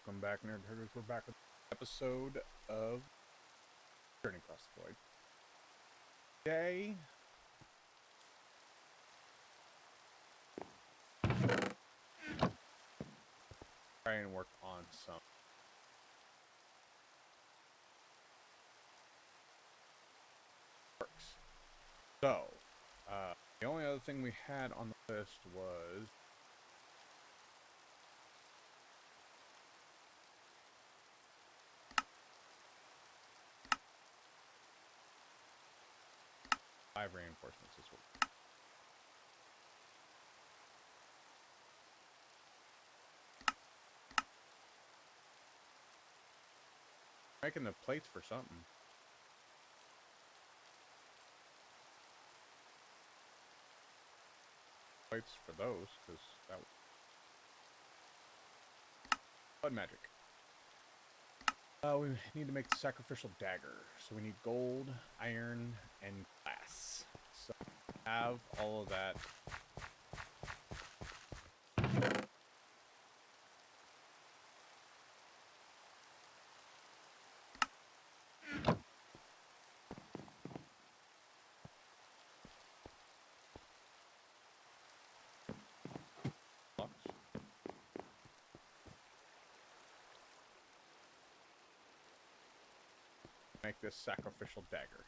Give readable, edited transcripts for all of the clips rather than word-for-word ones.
Welcome back, Nerd Herders. We're back with an episode of Journey Across the Void. Today, try and work on some works. So, the only other thing we had on the list was five reinforcements this week. Making the plates for something. Plates for those, because that was blood magic. We need to make the sacrificial dagger. So we need gold, iron, and glass. So have all of that. Make this sacrificial dagger.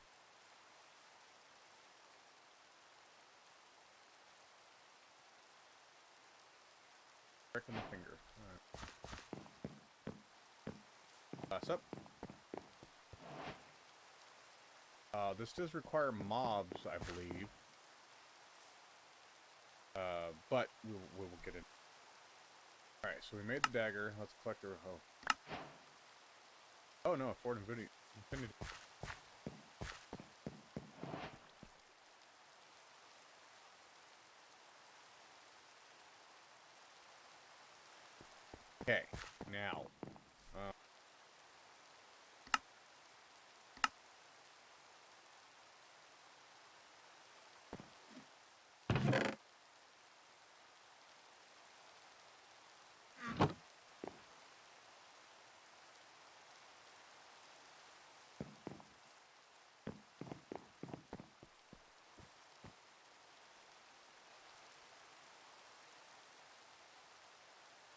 Prick in the finger. Alright. Glass up. This does require mobs, I believe. But we will get it. Alright, so we made the dagger. Let's collect the... Oh no, Ford Infinity. Okay, now.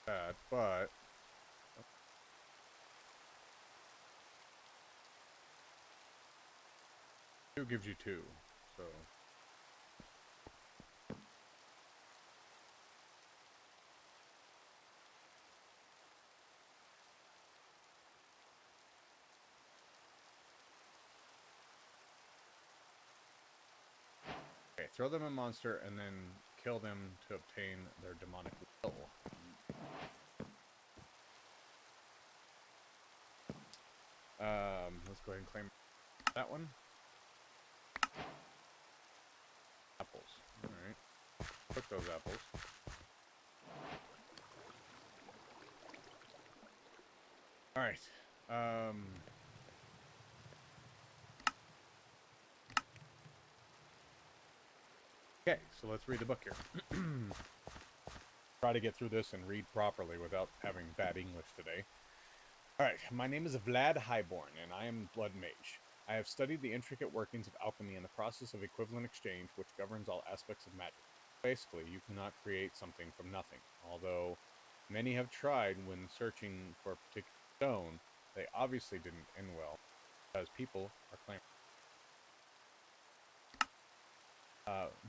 Bad, but... Two gives you two, so... Okay, throw them a monster and then kill them to obtain their demonic will. Let's go ahead and claim that one. Apples. Alright. Cook those apples. Alright. Okay, so let's read the book here. Try to get through this and read properly without having bad English today. Alright, my name is Vlad Highborn, and I am Blood Mage. I have studied the intricate workings of alchemy and the process of equivalent exchange, which governs all aspects of magic. Basically, you cannot create something from nothing. Although many have tried when searching for a particular stone, they obviously didn't end well, because people are claiming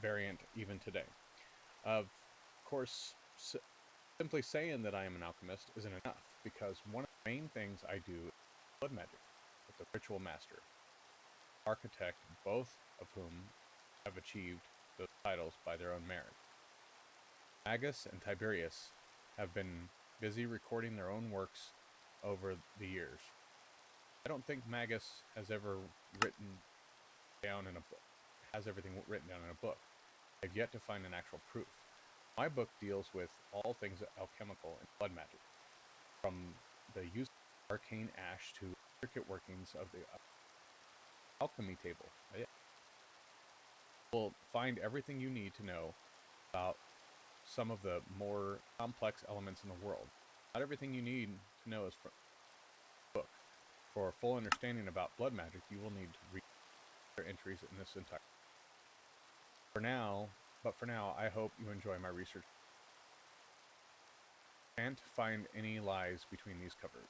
variant even today. Of course, simply saying that I am an alchemist isn't enough, because one of the main things I do is blood magic with the ritual master, architect, both of whom have achieved those titles by their own merit. Magus and Tiberius have been busy recording their own works over the years. I don't think Magus has ever written down in a book, has everything written down in a book. I've yet to find an actual proof. My book deals with all things alchemical and blood magic, from the use of arcane ash to intricate workings of the alchemy table. You'll find everything you need to know about some of the more complex elements in the world. Not everything you need to know is from the book. For a full understanding about blood magic, you will need to read their entries in this entire. For now, I hope you enjoy my research. Can't find any lies between these covers.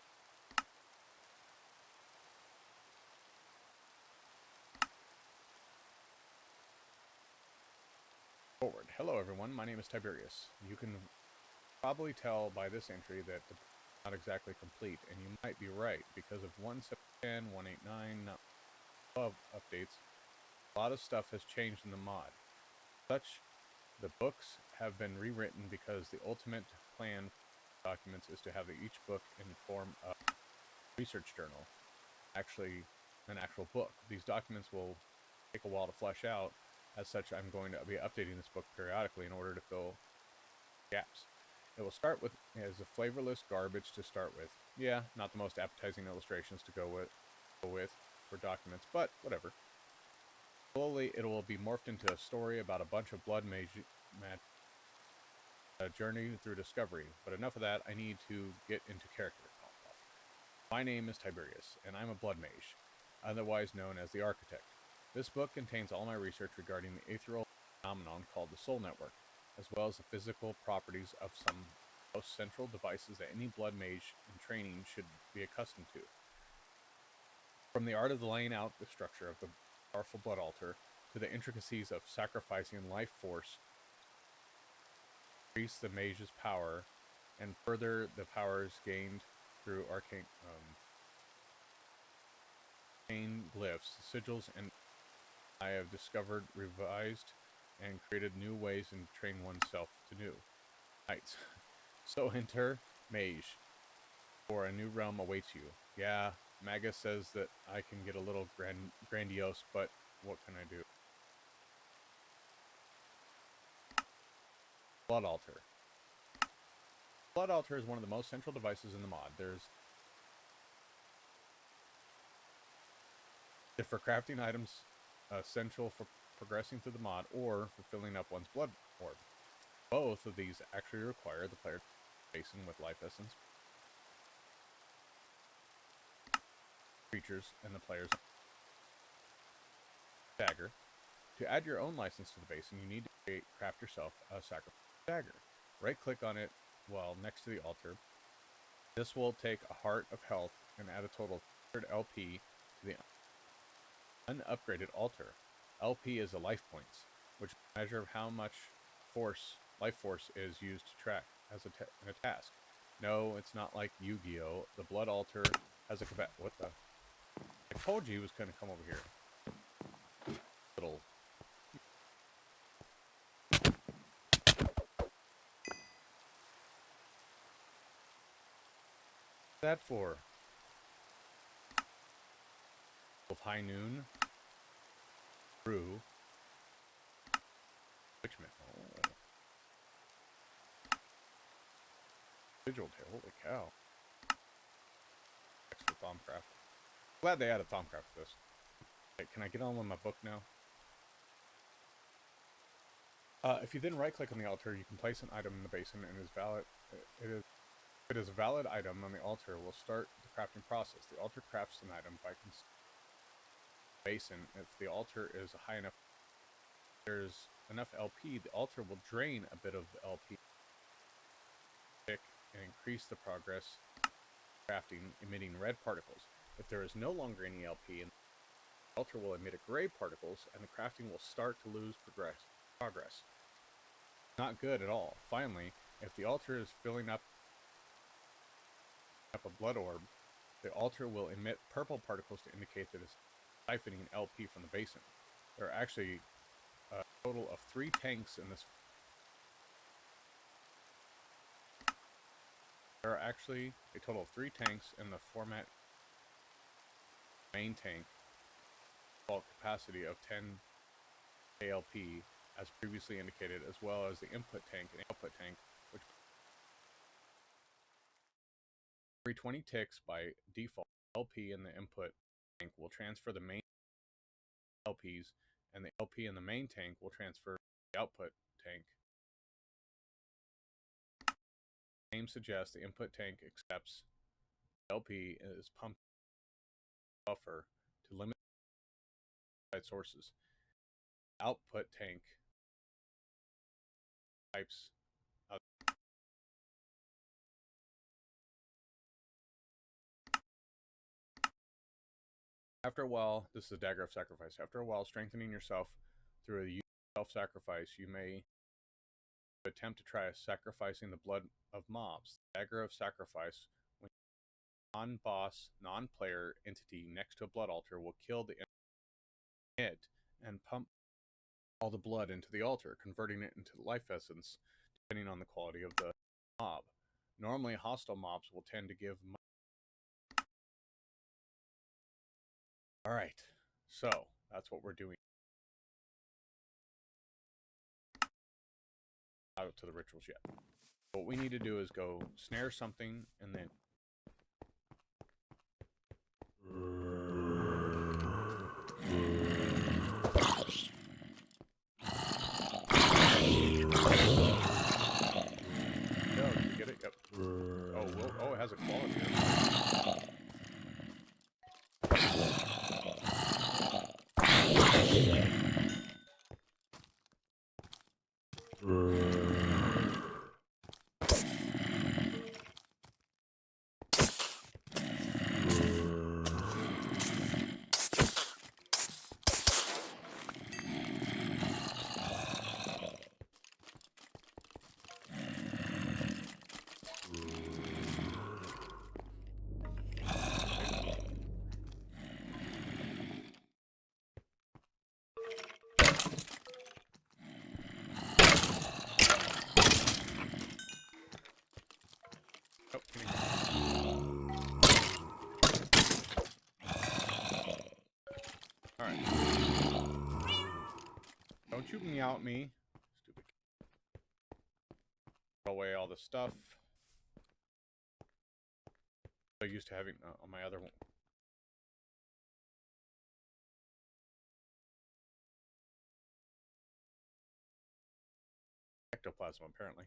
Forward. Hello everyone, my name is Tiberius. You can probably tell by this entry that the not exactly complete, and you might be right, because of 1.7.10, 1.8.9, not above updates, a lot of stuff has changed in the mod. The books have been rewritten because the ultimate plan for documents is to have each book in the form of a research journal, actually an actual book. These documents will take a while to flesh out. As such, I'm going to be updating this book periodically in order to fill gaps. It will start with as a flavorless garbage to start with. Yeah, not the most appetizing illustrations to go with for documents, but whatever. Slowly, it will be morphed into a story about a bunch of blood magic journey through discovery. But enough of that, I need to get into character. My name is Tiberius, and I'm a blood mage, otherwise known as the Architect. This book contains all my research regarding the ethereal phenomenon called the Soul Network, as well as the physical properties of some most central devices that any blood mage in training should be accustomed to. From the art of laying out the structure of the powerful blood altar, to the intricacies of sacrificing life force to increase the mage's power, and further the powers gained through arcane glyphs, sigils, and I have discovered, revised, and created new ways and train oneself to new heights. So enter Mage, for a new realm awaits you. Yeah, Maga says that I can get a little grandiose, but what can I do? Blood Altar. Blood Altar is one of the most central devices in the mod. There's for crafting items essential for progressing through the mod or for filling up one's blood orb. Both of these actually require the player to basin with life essence creatures and the player's dagger. To add your own license to the basin, you need to craft yourself a sacrifice dagger. Right-click on it while next to the altar. This will take a heart of health and add a total of 100 LP to the unupgraded altar. LP is the life points, which is a measure of how much life force is used to track as in a task. No, it's not like Yu-Gi-Oh! The blood altar has a what the? I told you he was going to come over here. Little. What's that for? Of High Noon. Brew. Witchman. Oh. Vigil Tail. Holy cow. Extra Thaumcraft. Glad they added Thaumcraft to this. Okay, can I get on with my book now? If you then right-click on the altar, you can place an item in the basin, and it is a valid item on the altar. Will start the crafting process. The altar crafts an item by basin. If the altar is high enough, there's enough LP. The altar will drain a bit of the LP and increase the progress crafting, emitting red particles. If there is no longer any LP, the altar will emit gray particles, and the crafting will start to lose progress. Not good at all. Finally, if the altar is filling up a blood orb, the altar will emit purple particles to indicate that it's siphoning LP from the basin. There are actually a total of 3 tanks in this. There are actually a total of 3 tanks in the format main tank, bulk capacity of 10 ALP, as previously indicated, as well as the input tank and output tank, which every 20 ticks by default, LP in the input tank will transfer the main LPs, and the LP in the main tank will transfer the output tank. Same suggests the input tank accepts LP is pumped buffer to limit sources. Output tank types. After a while, this is a dagger of sacrifice. After a while, strengthening yourself through a self-sacrifice, you may attempt to try sacrificing the blood of mobs. The dagger of sacrifice, when non-boss, non-player entity next to a blood altar will kill the it and pump all the blood into the altar, converting it into life essence, depending on the quality of the mob. Normally, hostile mobs will tend to give Alright, so that's what we're doing. Out to the rituals yet. What we need to do is go snare something and then did you get it? Yep. Oh, it has a quality. Alright. Don't you meow at me. Stupid. Throw away all the stuff. So used to having on my other one. Ectoplasm, apparently.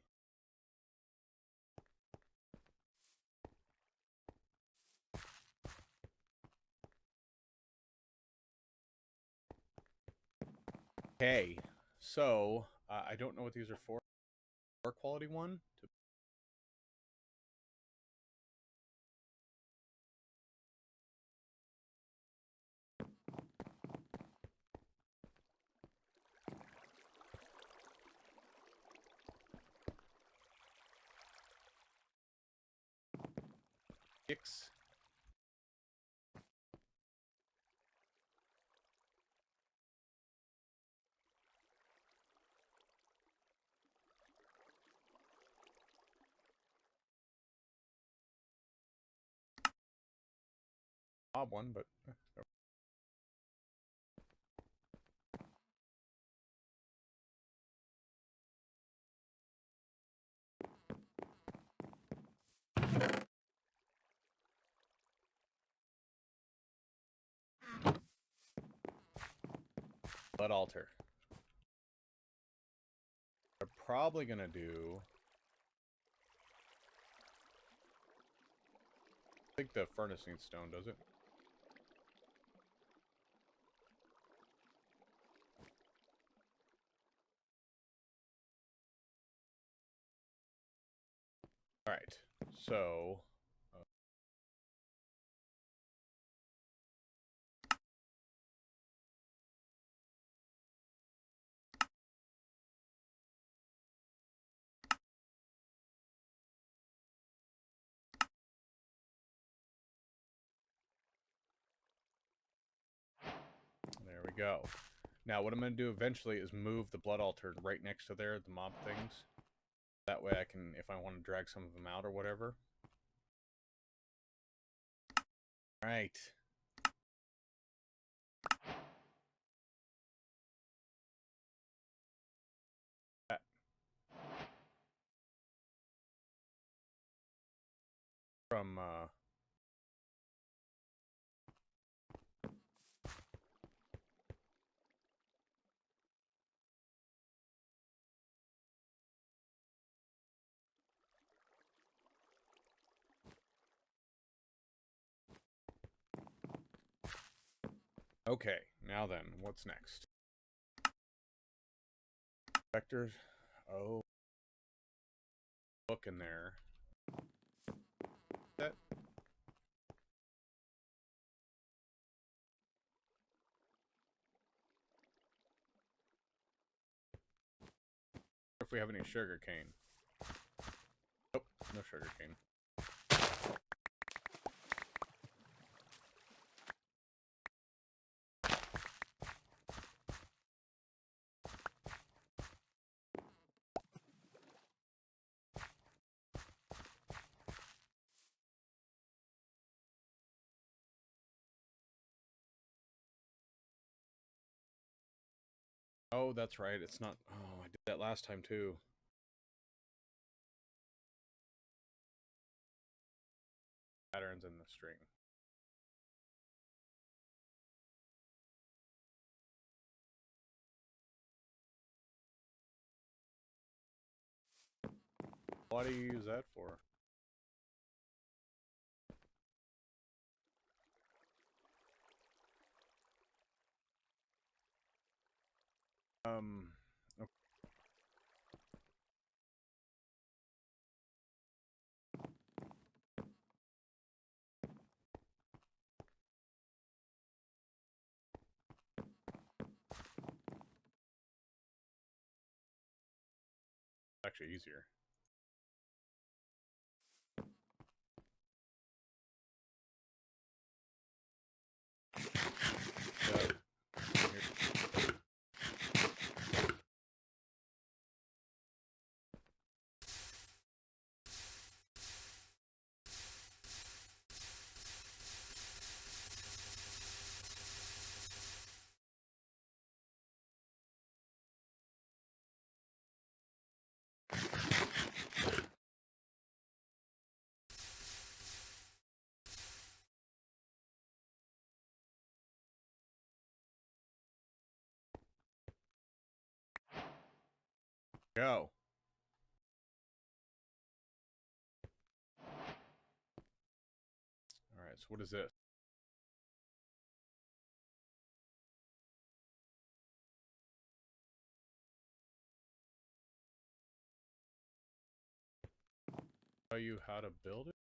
Okay, so I don't know what these are for. Quality one. Six. Odd one, but blood altar. They're probably gonna do. I think the furnace needs stone, does it? Alright, so... there we go. Now, what I'm going to do eventually is move the blood altar right next to there, the mob things. That way I can, if I want to drag some of them out or whatever. Alright. From, Okay, now then, what's next? Vectors. Oh, look in there. That. If we have any sugar cane. Nope, no sugar cane. Oh, that's right. It's not. Oh, I did that last time too. Patterns in the string. What do you use that for? Okay. Actually easier. Go. All right. So what is this? Tell you how to build it.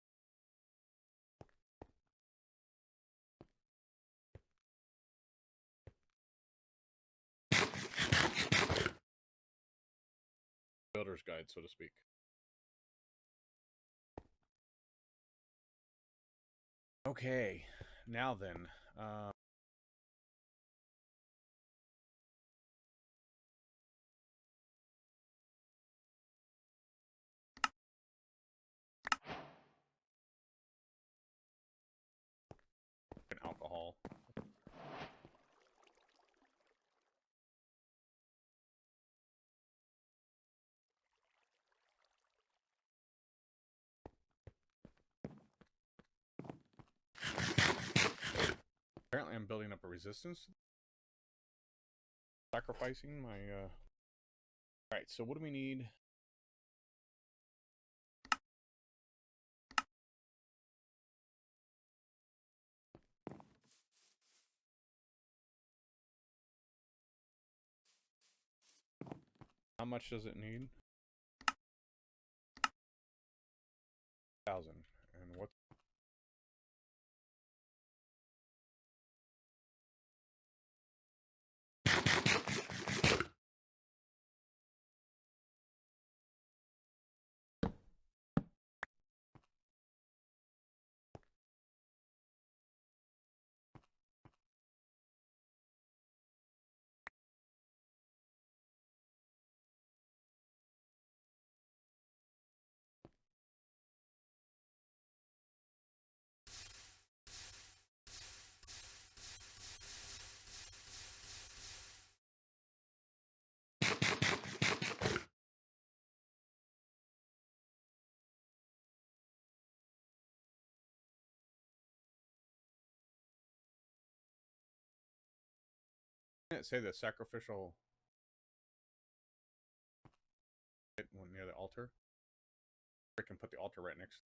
Builder's guide, so to speak. Okay. Now then. Alcohol. Apparently, I'm building up a resistance. Sacrificing my. All right. So what do we need? How much does it need? 1,000. And what? Didn't it say the sacrificial one near the altar? I can put the altar right next.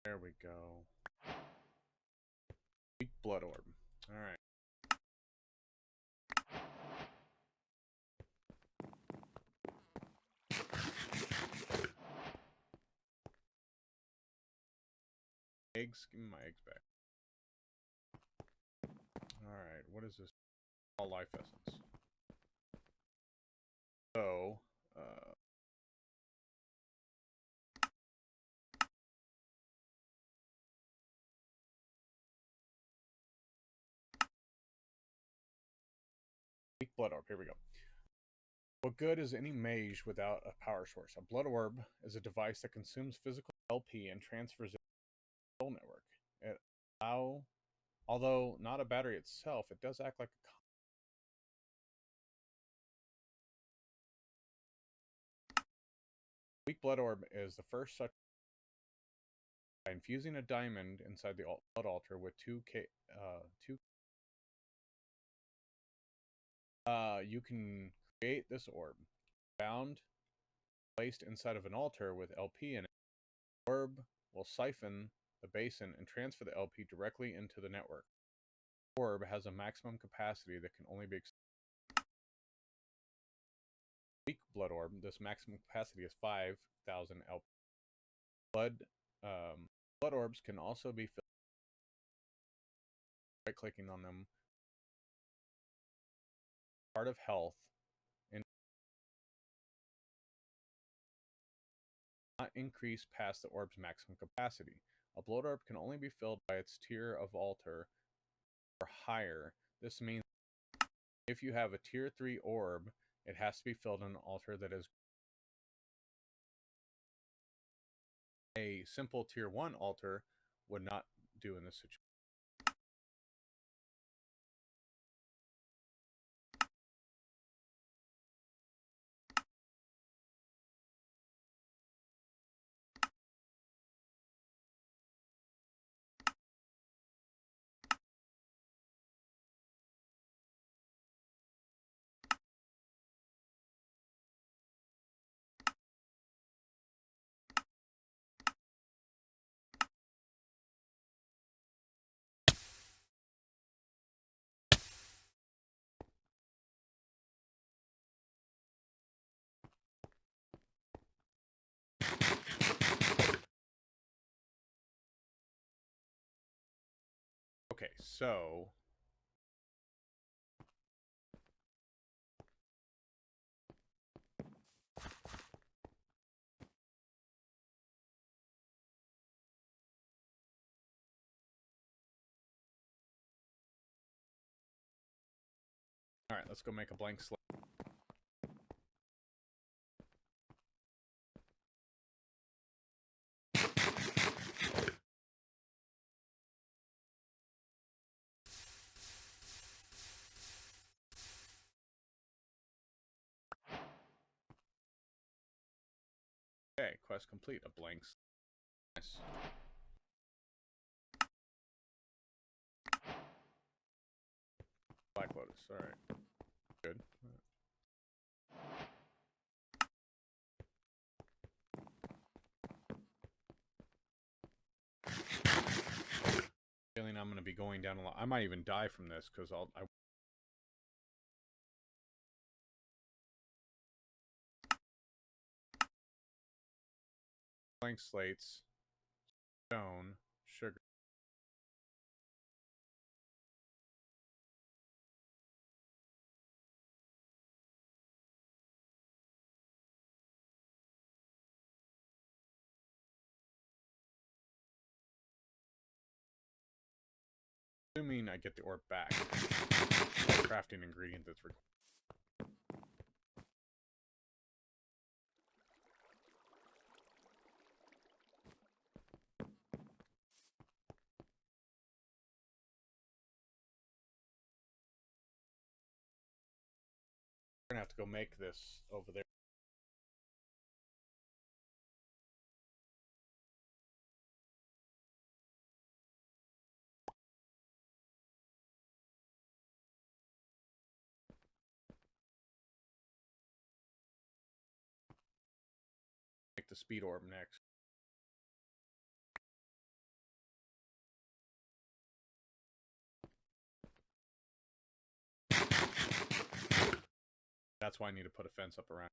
There we go. Weak blood orb. Alright. Eggs? Give me my eggs back. Alright, what is this? All life essence. So, weak blood orb. Here we go. What good is any mage without a power source? A blood orb is a device that consumes physical LP and transfers it to the soul network. Although not a battery itself, it does act like a. Weak blood orb is the first such. By infusing a diamond inside the blood altar with you can create this orb. Bound, placed inside of an altar with LP in it. The orb will siphon the basin and transfer the LP directly into the network. The orb has a maximum capacity that can only be weak blood orb. This maximum capacity is 5,000 LP. Blood orbs can also be filled by clicking on them. Part of health and not increase past the orb's maximum capacity. A blood orb can only be filled by its tier of altar or higher. This means if you have a tier 3 orb, it has to be filled on an altar that is a simple tier 1 altar would not do in this situation. Okay, so alright, let's go make a blank slate. Okay, quest complete. A blank slate. Nice. Black Lotus, alright. Good. Feeling I'm going to be going down a lot. I might even die from this because I blank slates, stone, sugar. Assuming I get the orb back. Crafting ingredient that's required. We're gonna have to go make this over there. Make the speed orb next. That's why I need to put a fence up around.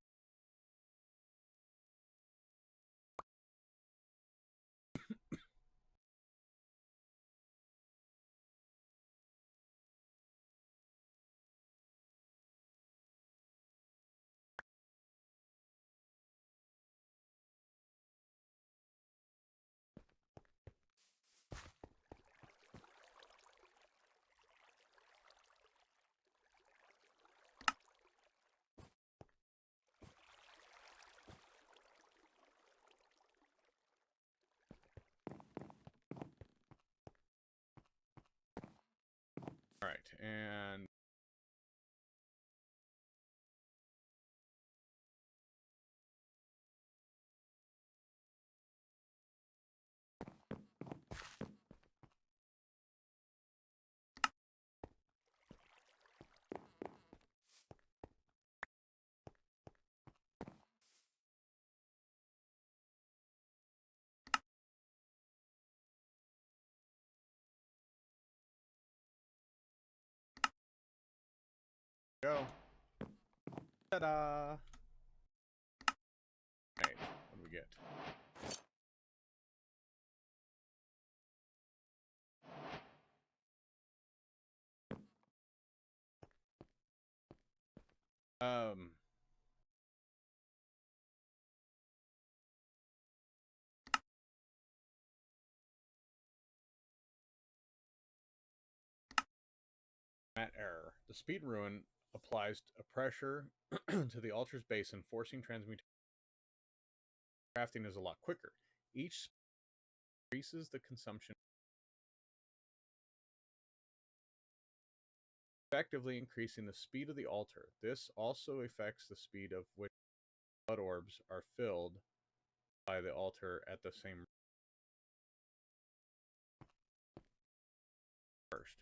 All right, and go. Ta-da! All right, what do we get? Mat error. The speed ruin applies a pressure to the altar's base and forcing transmutation. Crafting is a lot quicker. Each increases the consumption, effectively increasing the speed of the altar. This also affects the speed of which blood orbs are filled by the altar at the same first.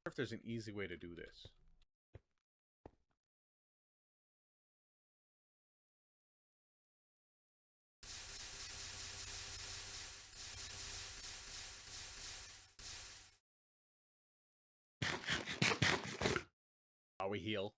If there's an easy way to do this. While we heal.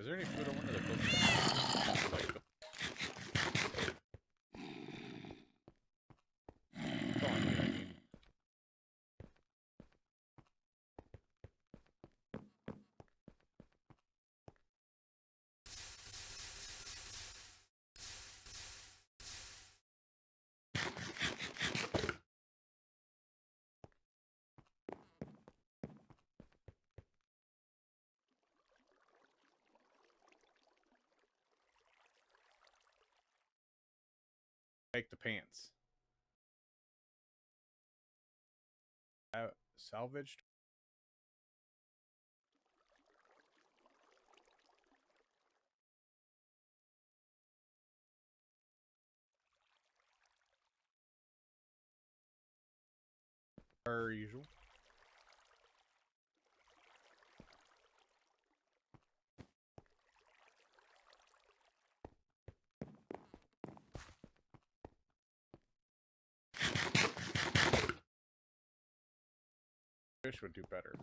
Is there any food I wanted to cook? Oh, I need. Take the pants. Salvaged. Per usual. fish would do better.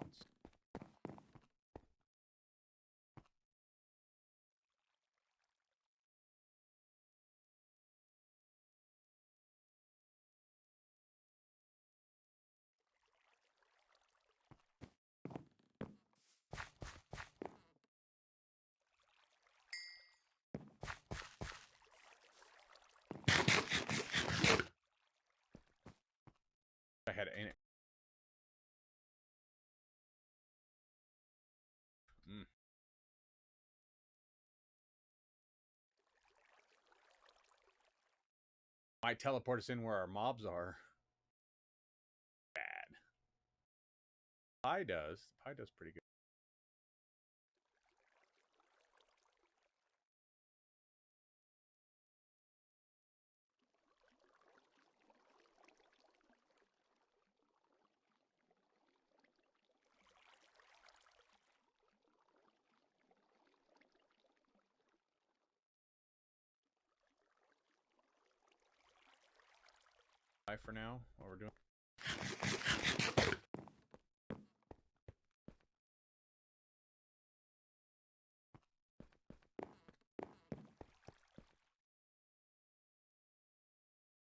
I had any. Might teleport us in where our mobs are. Bad. Pie does. Pie does pretty good. Pie for now. What we're doing.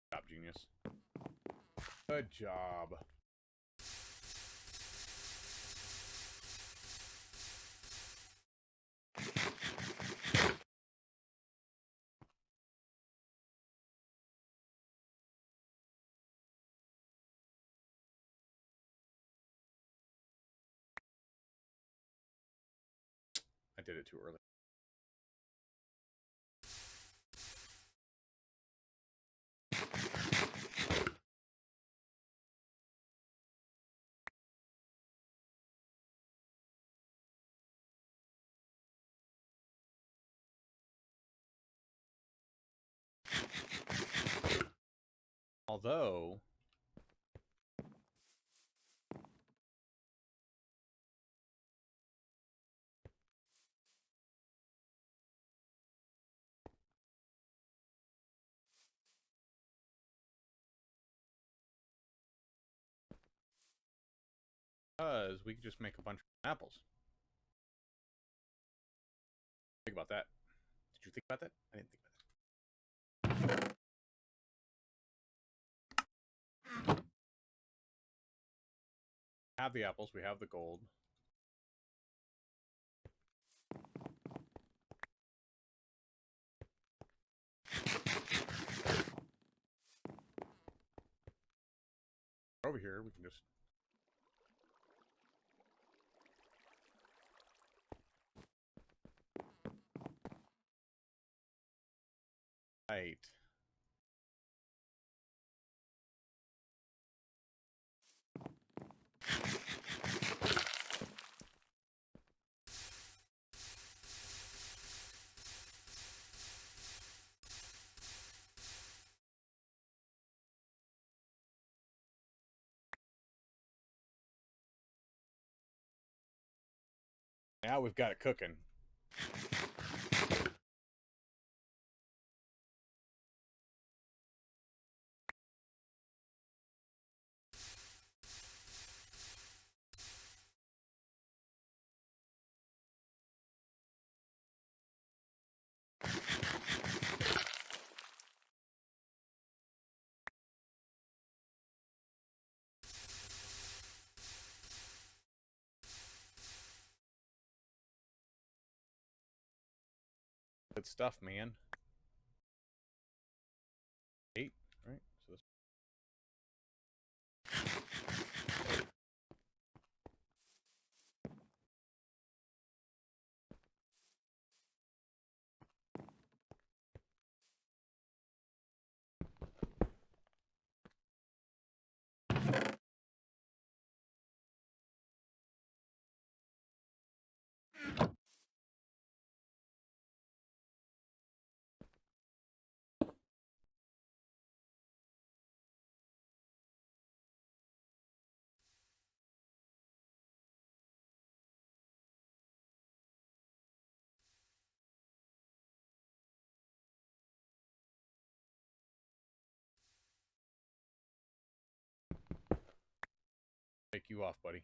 Good job, genius. Good job. I did it too early. Although, because we could just make a bunch of apples. Think about that. Did you think about that? I didn't think about that. We have the apples. We have the gold. Over here, we can just. Right. Now we've got it cooking. Good stuff, man. 8, right? So this. Take you off, buddy.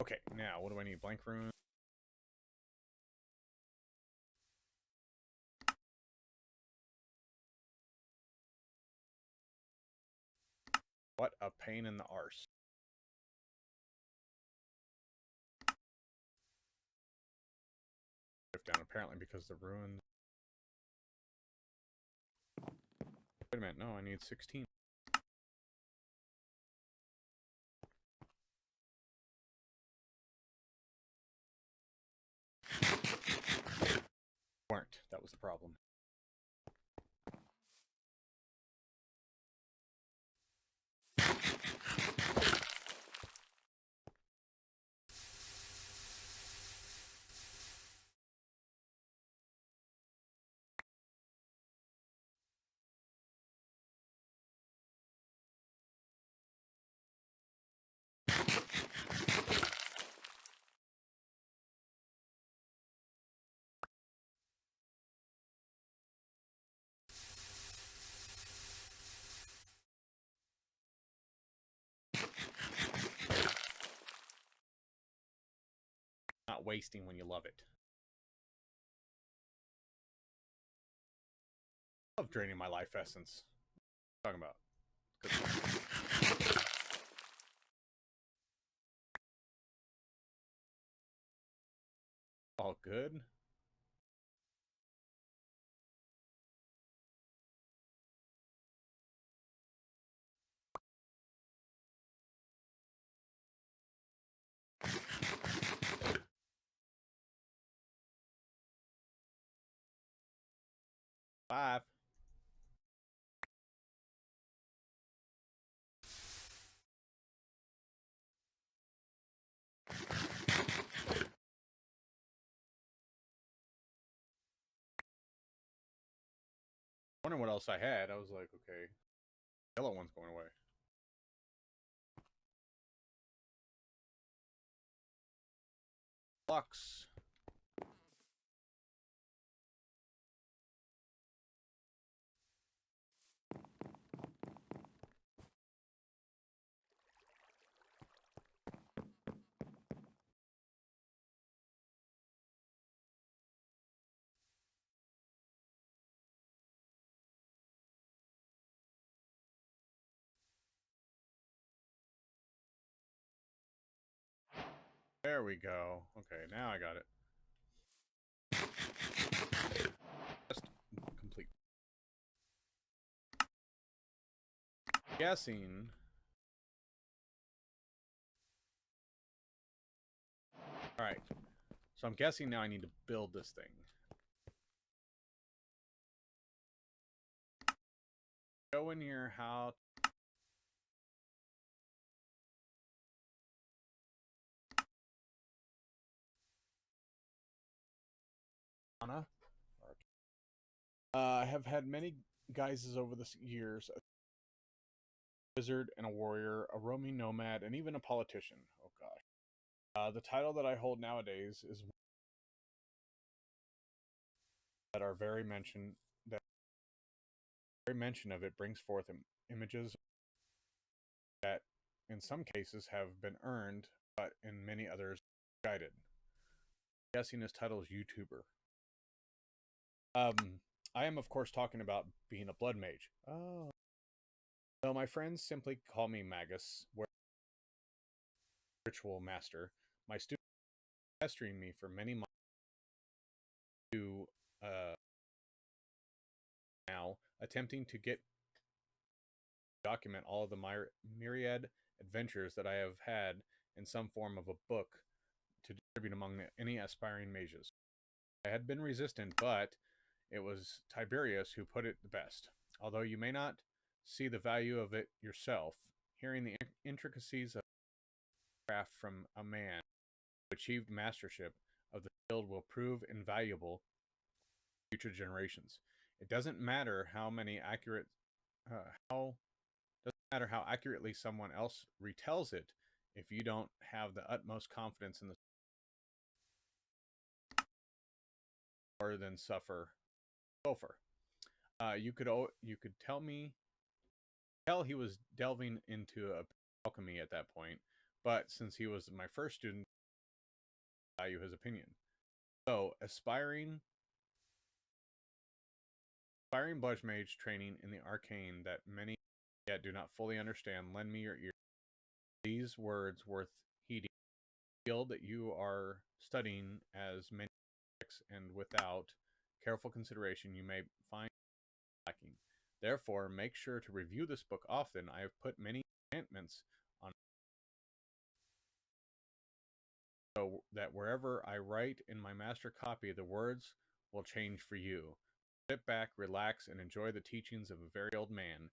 Okay, now what do I need? Blank rune. What a pain in the arse. Drift down apparently because the ruins. Wait a minute, no, I need 16. Weren't. That was the problem. Not wasting when you love it. I love draining my life essence. What are you talking about? Good. All good. Five. Wondering what else I had. I was like, okay, yellow one's going away. Flux. There we go. Okay, now I got it. Just complete. Guessing. Alright. So I'm guessing now I need to build this thing. Go in here how. I have had many guises over the years. A wizard and a warrior, a roaming nomad, and even a politician. Oh gosh. The title that I hold nowadays is that our very mention of it brings forth images that in some cases have been earned, but in many others guided. I'm guessing his title is YouTuber. I am of course talking about being a blood mage. Oh. So my friends simply call me Magus, where ritual master. My students pestering me for many months to now attempting to document all of the myriad adventures that I have had in some form of a book to distribute among any aspiring mages. I had been resistant, but it was Tiberius who put it the best. Although you may not see the value of it yourself, hearing the intricacies of craft from a man who achieved mastership of the field will prove invaluable to future generations. It doesn't matter how accurately someone else retells it if you don't have the utmost confidence in the more than sulfur. You could tell he was delving into alchemy at that point, but since he was my first student, value his opinion. So, aspiring Blush Mage training in the arcane that many yet do not fully understand, lend me your ear. These words worth heeding. Feel that you are studying as many and without careful consideration you may find lacking. Therefore, make sure to review this book often. I have put many enchantments on so that wherever I write in my master copy, the words will change for you. Sit back, relax, and enjoy the teachings of a very old man.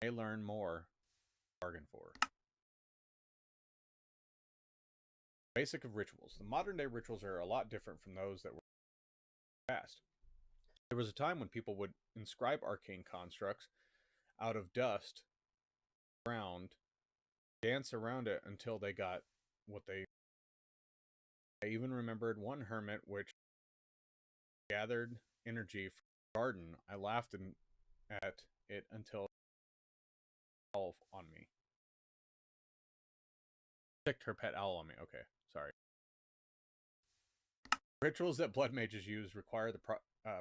You may learn more bargain for. Basic of rituals. The modern day rituals are a lot different from those that were in the past. There was a time when people would inscribe arcane constructs out of dust around, dance around it until they got what they. I even remembered one hermit which gathered energy from the garden. I laughed at it until it fell on me. Ticked her pet owl on me. Okay, sorry. Rituals that blood mages use require the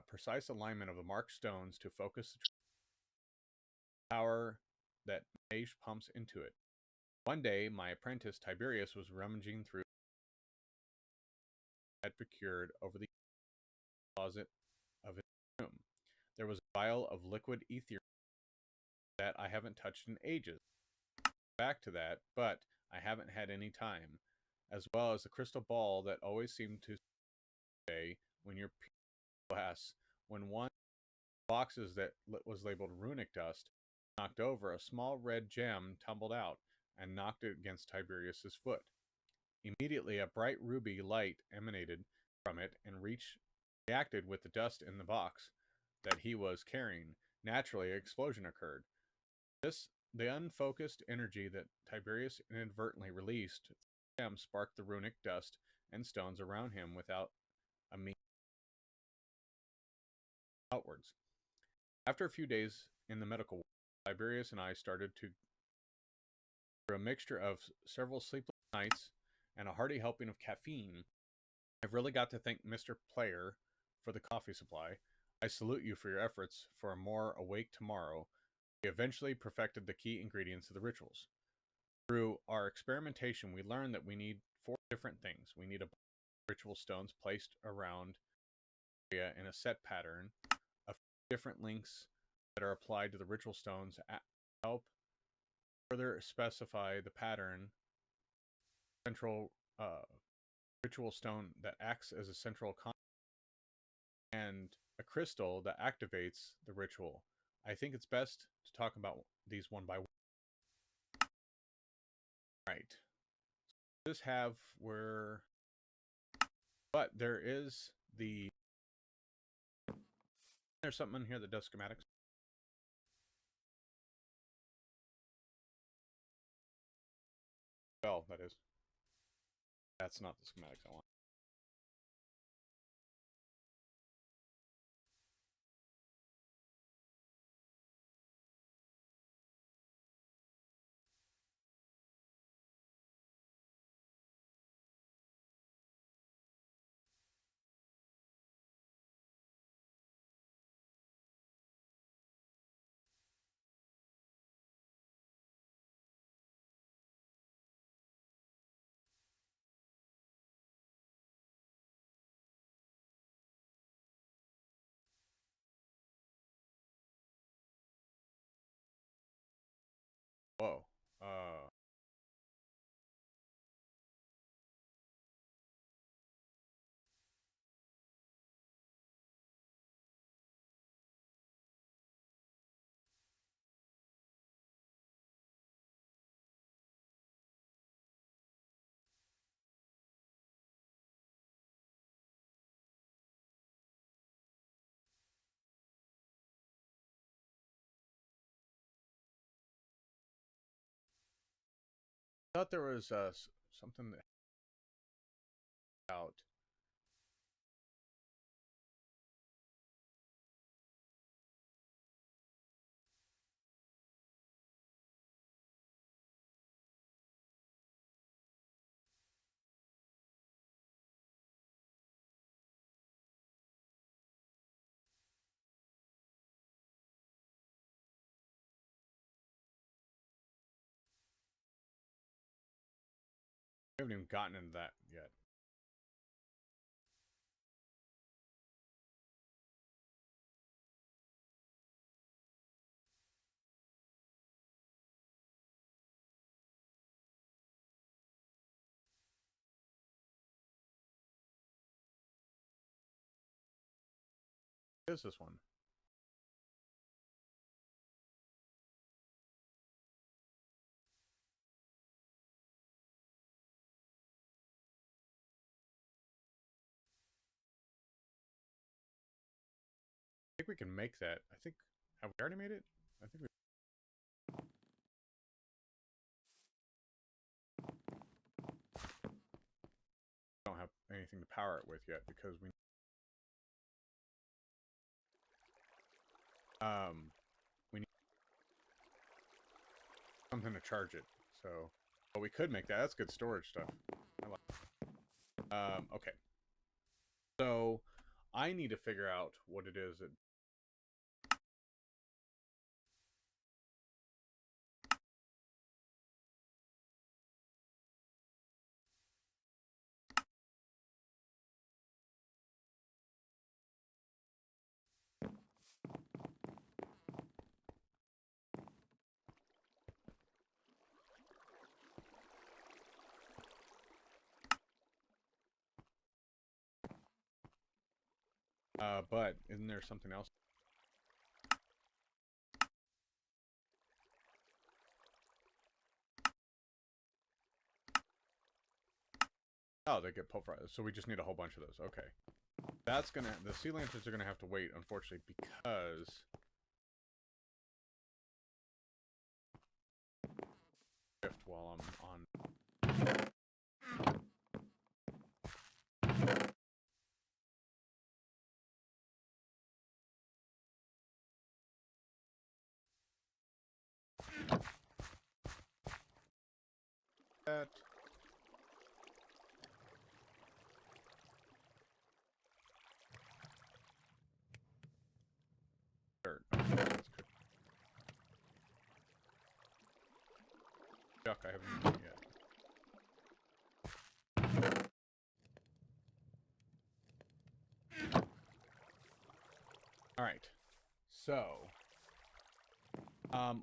precise alignment of the marked stones to focus the power that mage pumps into it. One day, my apprentice Tiberius was rummaging through had procured over the closet of his room. There was a vial of liquid ether that I haven't touched in ages. Back to that, but I haven't had any time, as well as the crystal ball that always seemed to say when you're glass. When one of the boxes that was labeled runic dust knocked over, a small red gem tumbled out and knocked it against Tiberius's foot. Immediately, a bright ruby light emanated from it and reacted with the dust in the box that he was carrying. Naturally, an explosion occurred. The unfocused energy that Tiberius inadvertently released sparked the runic dust and stones around him without a means outwards. After a few days in the medical ward, Tiberius and I started to through a mixture of several sleepless nights and a hearty helping of caffeine. I've really got to thank Mr. Player for the coffee supply. I salute you for your efforts for a more awake tomorrow. We eventually perfected the key ingredients of the rituals. Through our experimentation, we learned that we need 4 different things. We need a ritual stones placed around the area in a set pattern, a few different links that are applied to the ritual stones to help further specify the pattern, central ritual stone that acts as a central and a crystal that activates the ritual. I think it's best to talk about these one by one. Right. This have where, but there's something in here that does schematics. Well, that is. That's not the schematics I want. Whoa. I thought there was something that out. haven't gotten into that yet. What is this one? I think we can make that. I think, have we already made it? I think we don't have anything to power it with yet because we need something to charge it. So, but we could make that. That's good storage stuff. I like. Okay. So, I need to figure out what it is that. But isn't there something else? Oh, they get pulverized. So we just need a whole bunch of those. Okay. That's gonna, the sea lanterns are gonna have to wait, unfortunately, because while I'm on. That. Dirt. Okay, that's good. Duck, I haven't eaten yet. All right. So,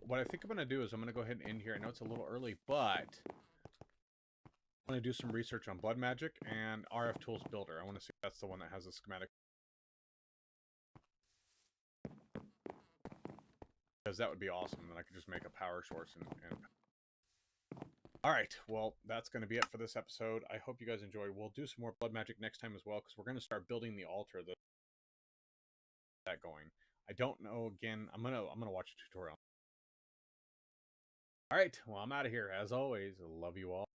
what I think I'm gonna do is I'm gonna go ahead and end here. I know it's a little early, but I'm gonna do some research on Blood Magic and RF Tools Builder. I want to see if that's the one that has a schematic. Because that would be awesome. Then I could just make a power source and... All right, well, that's going to be it for this episode. I hope you guys enjoyed. We'll do some more Blood Magic next time as well, because we're going to start building the altar that going. I don't know. Again, I'm gonna watch a tutorial. All right, well, I'm out of here. As always, love you all.